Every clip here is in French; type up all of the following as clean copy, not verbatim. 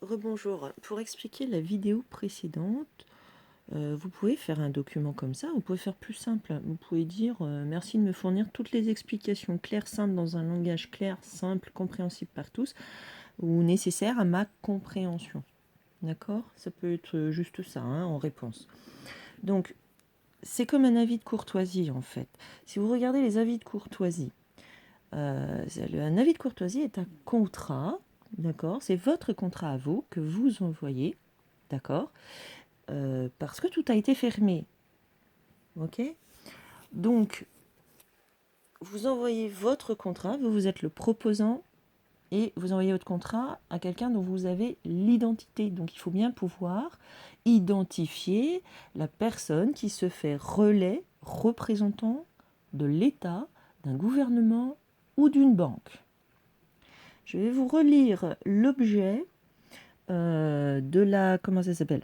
Rebonjour. Pour expliquer la vidéo précédente, vous pouvez faire un document comme ça. Vous pouvez faire plus simple. Vous pouvez dire merci de me fournir toutes les explications claires, simples, dans un langage clair, simple, compréhensible par tous, ou nécessaires à ma compréhension. D'accord? Ça peut être juste ça, hein, en réponse. Donc, c'est comme un avis de courtoisie, en fait. Si vous regardez les avis de courtoisie, un avis de courtoisie est un contrat, d'accord? C'est votre contrat à vous que vous envoyez, d'accord? Parce que tout a été fermé, ok? Donc, vous envoyez votre contrat, vous êtes le proposant, et vous envoyez votre contrat à quelqu'un dont vous avez l'identité. Donc, il faut bien pouvoir identifier la personne qui se fait relais, représentant de l'État, d'un gouvernement ou d'une banque. Je vais vous relire l'objet de la... Comment ça s'appelle?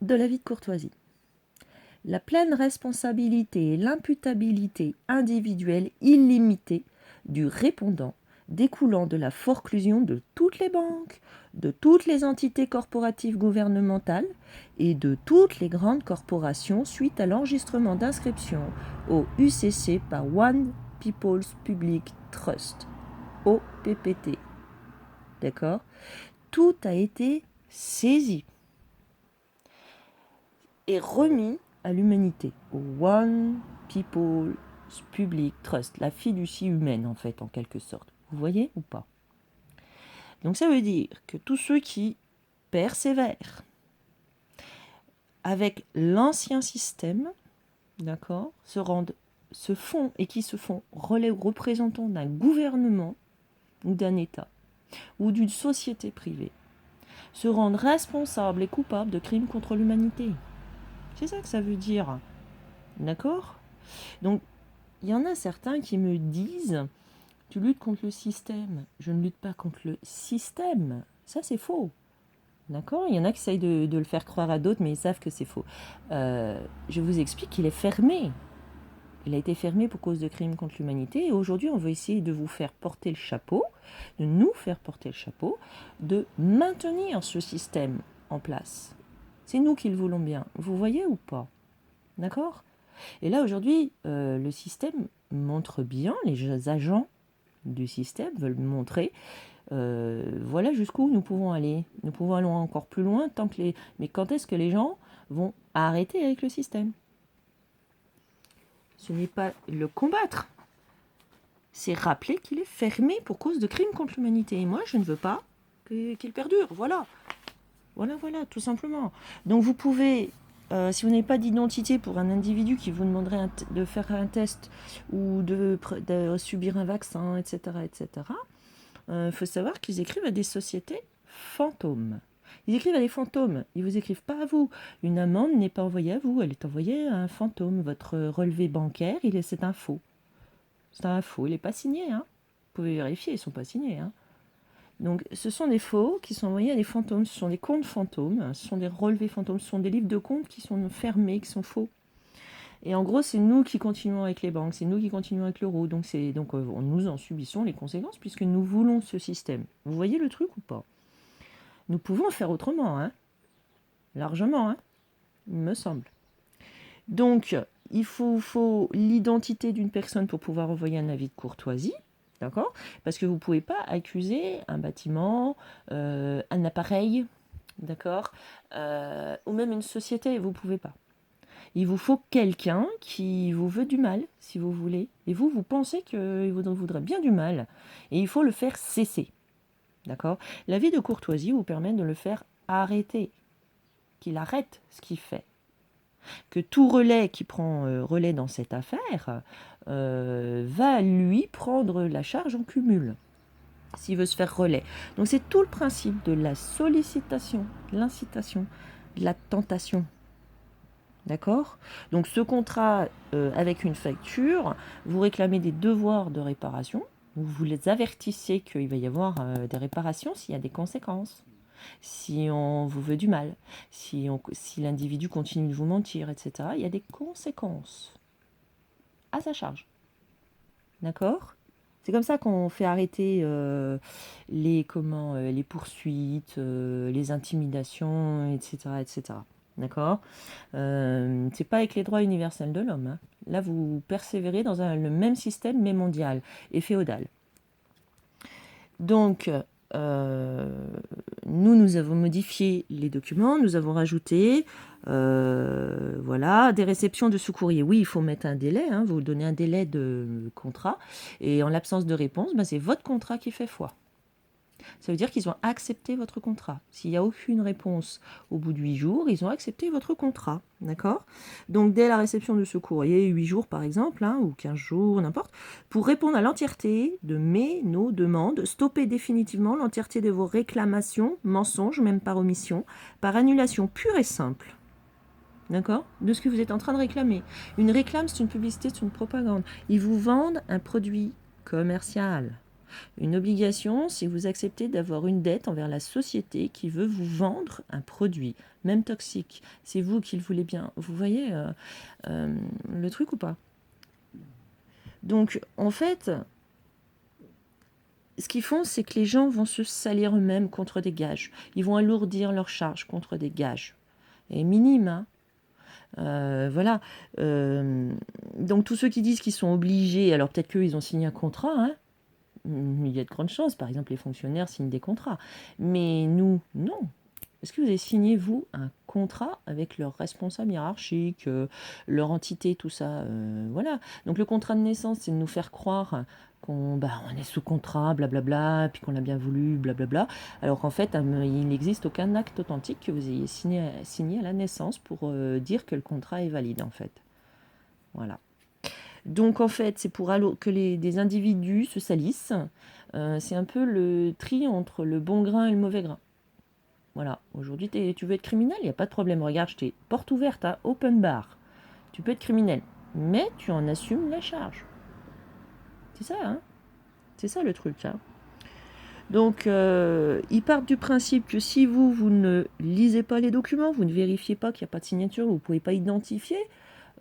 De l'avis de courtoisie. La pleine responsabilité et l'imputabilité individuelle illimitée du répondant découlant de la forclusion de toutes les banques, de toutes les entités corporatives gouvernementales et de toutes les grandes corporations suite à l'enregistrement d'inscription au UCC par One People's Public Trust, OPPT. D'accord? Tout a été saisi et remis à l'humanité, au One People's Public Trust, la fiducie humaine en fait, en quelque sorte. Vous voyez ou pas? Donc ça veut dire que tous ceux qui persévèrent avec l'ancien système, d'accord, se font et qui se font relais ou représentants d'un gouvernement ou d'un État ou d'une société privée, se rendent responsables et coupables de crimes contre l'humanité. C'est ça que ça veut dire. D'accord? Donc, il y en a certains qui me disent « Tu luttes contre le système ». Je ne lutte pas contre le système. Ça, c'est faux. D'accord? Il y en a qui essayent de le faire croire à d'autres, mais ils savent que c'est faux. Je vous explique qu'il est fermé. Il a été fermé pour cause de crimes contre l'humanité. Et aujourd'hui, on veut essayer de vous faire porter le chapeau, de nous faire porter le chapeau, de maintenir ce système en place. C'est nous qui le voulons bien. Vous voyez ou pas? D'accord? Et là, aujourd'hui, le système montre bien, les agents du système veulent montrer, voilà jusqu'où nous pouvons aller. Nous pouvons aller encore plus loin, mais quand est-ce que les gens vont arrêter avec le système? Ce n'est pas le combattre, c'est rappeler qu'il est fermé pour cause de crimes contre l'humanité. Et moi, je ne veux pas qu'il perdure, voilà. Voilà, tout simplement. Donc vous pouvez, si vous n'avez pas d'identité pour un individu qui vous demanderait de faire un test ou de subir un vaccin, etc., faut savoir qu'ils écrivent à des sociétés fantômes. Ils écrivent à des fantômes, ils vous écrivent pas à vous. Une amende n'est pas envoyée à vous, elle est envoyée à un fantôme. Votre relevé bancaire, c'est un faux. C'est un faux, il n'est pas signé. Hein. Vous pouvez vérifier, ils ne sont pas signés. Hein. Donc, ce sont des faux qui sont envoyés à des fantômes. Ce sont des comptes fantômes, ce sont des relevés fantômes, ce sont des livres de comptes qui sont fermés, qui sont faux. Et en gros, c'est nous qui continuons avec les banques, c'est nous qui continuons avec l'euro. Donc, nous en subissons les conséquences puisque nous voulons ce système. Vous voyez le truc ou pas? Nous pouvons faire autrement, hein, largement, hein, il me semble. Donc, il faut l'identité d'une personne pour pouvoir envoyer un avis de courtoisie. D'accord? Parce que vous ne pouvez pas accuser un bâtiment, un appareil, d'accord, ou même une société, vous ne pouvez pas. Il vous faut quelqu'un qui vous veut du mal, si vous voulez. Et vous pensez qu'il vous voudrait bien du mal. Et il faut le faire cesser. D'accord? L'avis de courtoisie vous permet de le faire arrêter. Qu'il arrête ce qu'il fait. Que tout relais qui prend relais dans cette affaire va lui prendre la charge en cumul. S'il veut se faire relais. Donc c'est tout le principe de la sollicitation, de l'incitation, de la tentation. D'accord? Donc ce contrat avec une facture, vous réclamez des devoirs de réparation, vous les avertissez qu'il va y avoir des réparations s'il y a des conséquences, si on vous veut du mal, si l'individu continue de vous mentir, etc. Il y a des conséquences à sa charge. D'accord? C'est comme ça qu'on fait arrêter les poursuites, les intimidations, etc., etc. D'accord. C'est pas avec les droits universels de l'homme, hein. Là, vous persévérez dans le même système, mais mondial et féodal. Donc, euh, nous avons modifié les documents, nous avons rajouté voilà, des réceptions de sous-courrier. Oui, il faut mettre un délai, hein, vous donnez un délai de contrat, et en l'absence de réponse, ben, c'est votre contrat qui fait foi. Ça veut dire qu'ils ont accepté votre contrat. S'il n'y a aucune réponse au bout de 8 jours, ils ont accepté votre contrat. D'accord. Donc, dès la réception de ce courrier, 8 jours par exemple, hein, ou 15 jours, n'importe, pour répondre à l'entièreté de nos demandes, stopper définitivement l'entièreté de vos réclamations, mensonges, même par omission, par annulation pure et simple. D'accord. De ce que vous êtes en train de réclamer. Une réclame, c'est une publicité, c'est une propagande. Ils vous vendent un produit commercial. Une obligation, si vous acceptez d'avoir une dette envers la société qui veut vous vendre un produit, même toxique. C'est vous qui le voulez bien. Vous voyez le truc ou pas? Donc, en fait, ce qu'ils font, c'est que les gens vont se salir eux-mêmes contre des gages. Ils vont alourdir leurs charges contre des gages. Et minimes, hein. Voilà. Donc, tous ceux qui disent qu'ils sont obligés, alors peut-être qu'eux, ils ont signé un contrat, hein. Il y a de grandes chances. Par exemple, les fonctionnaires signent des contrats. Mais nous, non. Est-ce que vous avez signé, vous, un contrat avec leur responsable hiérarchique, leur entité, tout ça voilà. Donc le contrat de naissance, c'est de nous faire croire qu'on on est sous contrat, blablabla, puis qu'on l'a bien voulu, blablabla. Alors qu'en fait, il n'existe aucun acte authentique que vous ayez signé à la naissance pour dire que le contrat est valide, en fait. Voilà. Donc en fait, c'est pour que des individus se salissent. C'est un peu le tri entre le bon grain et le mauvais grain. Voilà, aujourd'hui tu veux être criminel, il n'y a pas de problème. Regarde, je t'ai porte ouverte à open bar. Tu peux être criminel, mais tu en assumes la charge. C'est ça, hein. C'est ça le truc, hein. Donc, ils partent du principe que si vous ne lisez pas les documents, vous ne vérifiez pas qu'il n'y a pas de signature, vous ne pouvez pas identifier,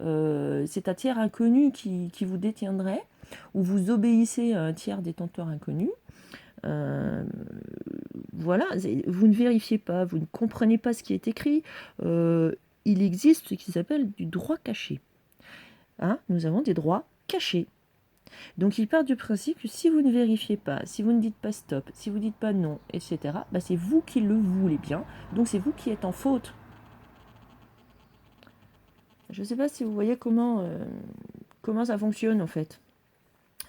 c'est un tiers inconnu qui vous détiendrait, ou vous obéissez à un tiers détenteur inconnu. Euh, voilà, vous ne vérifiez pas, vous ne comprenez pas ce qui est écrit. Il existe ce qui s'appelle du droit caché. Hein, nous avons des droits cachés. Donc il part du principe que si vous ne vérifiez pas, si vous ne dites pas stop, si vous ne dites pas non, etc., c'est vous qui le voulez bien, donc c'est vous qui êtes en faute. Je ne sais pas si vous voyez comment ça fonctionne en fait.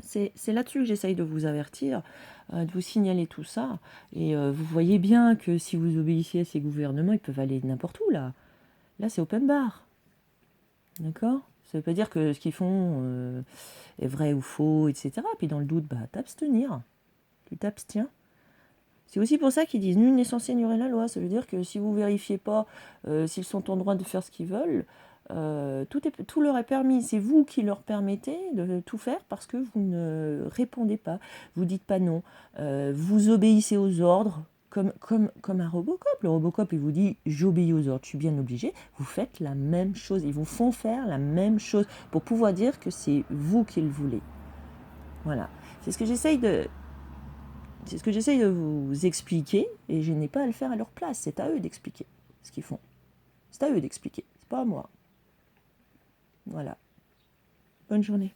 C'est là-dessus que j'essaye de vous avertir, de vous signaler tout ça. Et vous voyez bien que si vous obéissez à ces gouvernements, ils peuvent aller n'importe où là. Là, c'est open bar. D'accord. Ça ne veut pas dire que ce qu'ils font est vrai ou faux, etc. Puis dans le doute, t'abstenir. Tu t'abstiens. C'est aussi pour ça qu'ils disent nul n'est censé ignorer la loi. Ça veut dire que si vous ne vérifiez pas s'ils sont en droit de faire ce qu'ils veulent, tout leur est permis. C'est vous qui leur permettez de tout faire parce que vous ne répondez pas. Vous dites pas non. Vous obéissez aux ordres comme un Robocop. Le Robocop, il vous dit j'obéis aux ordres, je suis bien obligé. Vous faites la même chose. Ils vous font faire la même chose pour pouvoir dire que c'est vous qui le voulez. Voilà. C'est ce que j'essaye de vous expliquer et je n'ai pas à le faire à leur place. C'est à eux d'expliquer ce qu'ils font. C'est à eux d'expliquer. C'est pas à moi. Voilà. Bonne journée.